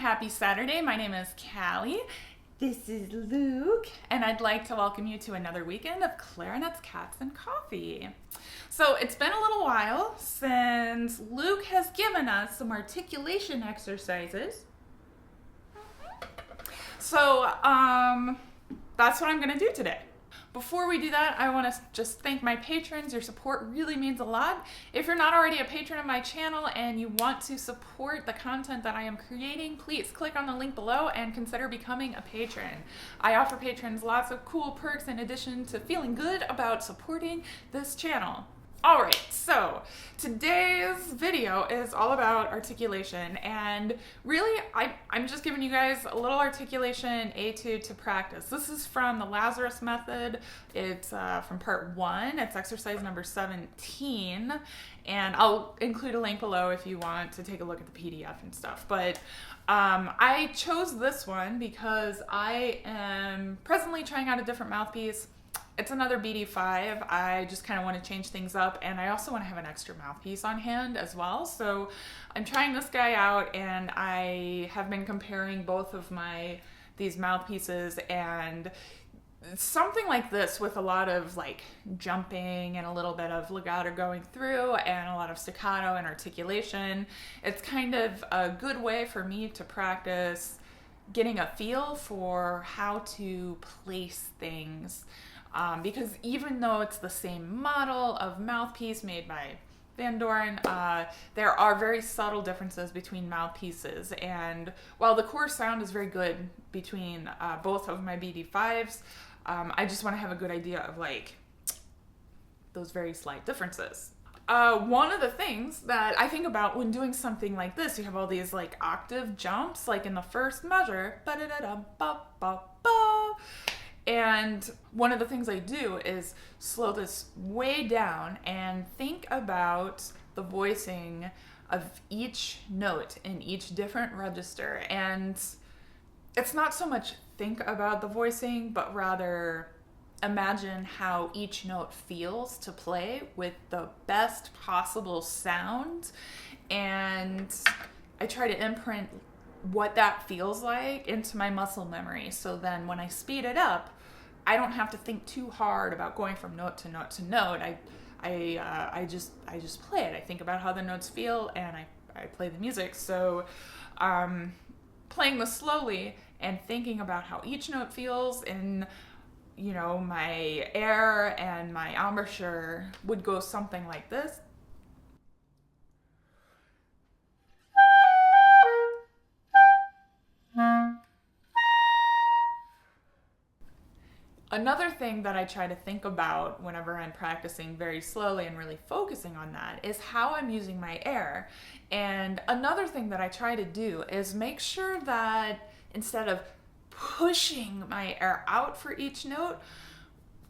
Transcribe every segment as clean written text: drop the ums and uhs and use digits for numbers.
Happy Saturday. My name is Callie. This is Luke, and I'd like to welcome you to another weekend of Clarinets, Cats, and Coffee. So it's been a little while since Luke has given us some articulation exercises. So that's what I'm going to do today. Before we do that, I want to just thank my patrons. Your support really means a lot. If you're not already a patron of my channel and you want to support the content that I am creating, please click on the link below and consider becoming a patron. I offer patrons lots of cool perks in addition to feeling good about supporting this channel. Alright, so today's video is all about articulation, and really I'm just giving you guys a little articulation etude to practice. This is from the Lazarus method. It's from part 1. It's exercise number 17, and I'll include a link below if you want to take a look at the PDF and stuff. But I chose this one because I am presently trying out a different mouthpiece. It's another BD5. I just kind of want to change things up, and I also want to have an extra mouthpiece on hand as well. So I'm trying this guy out, and I have been comparing both of these mouthpieces, and something like this with a lot of like jumping and a little bit of legato going through and a lot of staccato and articulation. It's kind of a good way for me to practice getting a feel for how to place things. Because even though it's the same model of mouthpiece made by Van Doren, there are very subtle differences between mouthpieces. And while the core sound is very good between both of my BD5s, I just want to have a good idea of like those very slight differences. One of the things that I think about when doing something like this, you have all these like octave jumps, like in the first measure, ba-da-da-da-ba-ba-ba. And one of the things I do is slow this way down and think about the voicing of each note in each different register. And it's not so much think about the voicing, but rather imagine how each note feels to play with the best possible sound. And I try to imprint what that feels like into my muscle memory, so then when I speed it up, I don't have to think too hard about going from note to note to note. I just play it. I think about how the notes feel, and I play the music. So playing this slowly and thinking about how each note feels in, you know, my air and my embouchure would go something like this. Another thing that I try to think about whenever I'm practicing very slowly and really focusing on that is how I'm using my air. And another thing that I try to do is make sure that instead of pushing my air out for each note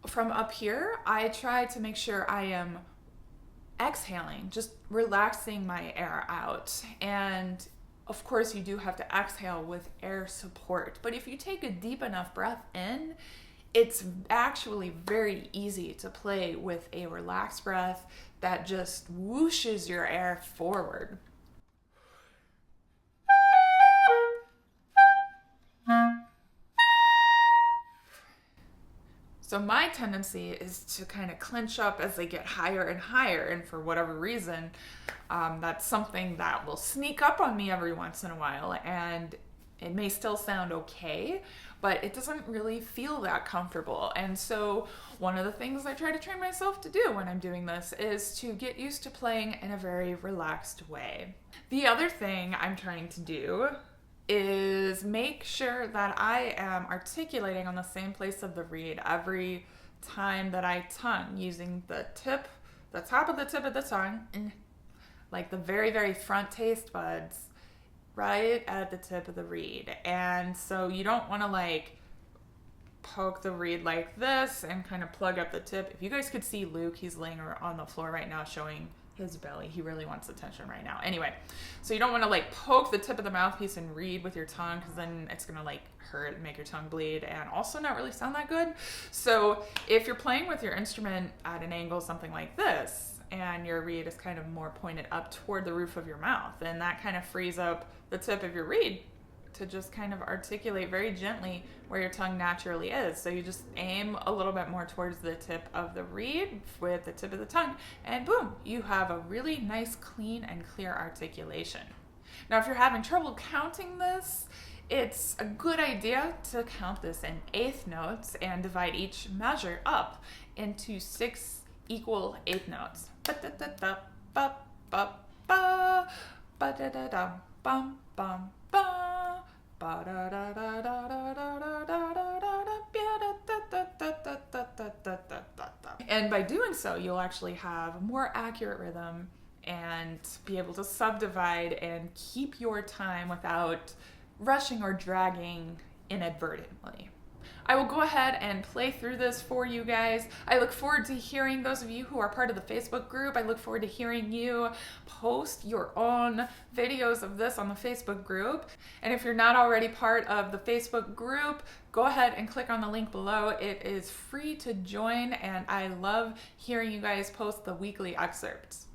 from up here, I try to make sure I am exhaling, just relaxing my air out. And of course, you do have to exhale with air support. But if you take a deep enough breath in, it's actually very easy to play with a relaxed breath that just whooshes your air forward. So my tendency is to kind of clench up as they get higher and higher, and for whatever reason, that's something that will sneak up on me every once in a while, and it may still sound okay, but it doesn't really feel that comfortable. And so one of the things I try to train myself to do when I'm doing this is to get used to playing in a very relaxed way. The other thing I'm trying to do is make sure that I am articulating on the same place of the reed every time that I tongue, using the top of the tip of the tongue, like the very, very front taste buds, right at the tip of the reed. And so you don't want to like poke the reed like this and kind of plug up the tip. If you guys could see Luke, he's laying on the floor right now showing his belly. He really wants attention right now. Anyway, so you don't want to like poke the tip of the mouthpiece and reed with your tongue, because then it's going to like hurt and make your tongue bleed and also not really sound that good. So if you're playing with your instrument at an angle, something like this, and your reed is kind of more pointed up toward the roof of your mouth, and that kind of frees up the tip of your reed to just kind of articulate very gently where your tongue naturally is. So you just aim a little bit more towards the tip of the reed with the tip of the tongue, and boom, you have a really nice, clean, and clear articulation. Now, if you're having trouble counting this, it's a good idea to count this in eighth notes and divide each measure up into 6 equal eighth notes. And by doing so, you'll actually have a more accurate rhythm and be able to subdivide and keep your time without rushing or dragging inadvertently. I will go ahead and play through this for you guys. I look forward to hearing those of you who are part of the Facebook group. I look forward to hearing you post your own videos of this on the Facebook group. And if you're not already part of the Facebook group, go ahead and click on the link below. It is free to join, and I love hearing you guys post the weekly excerpts.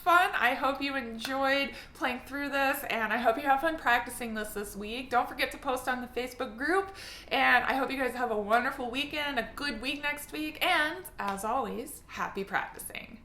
Fun. I hope you enjoyed playing through this, and I hope you have fun practicing this week. Don't forget to post on the Facebook group, and I hope you guys have a wonderful weekend, a good week next week, and as always, happy practicing.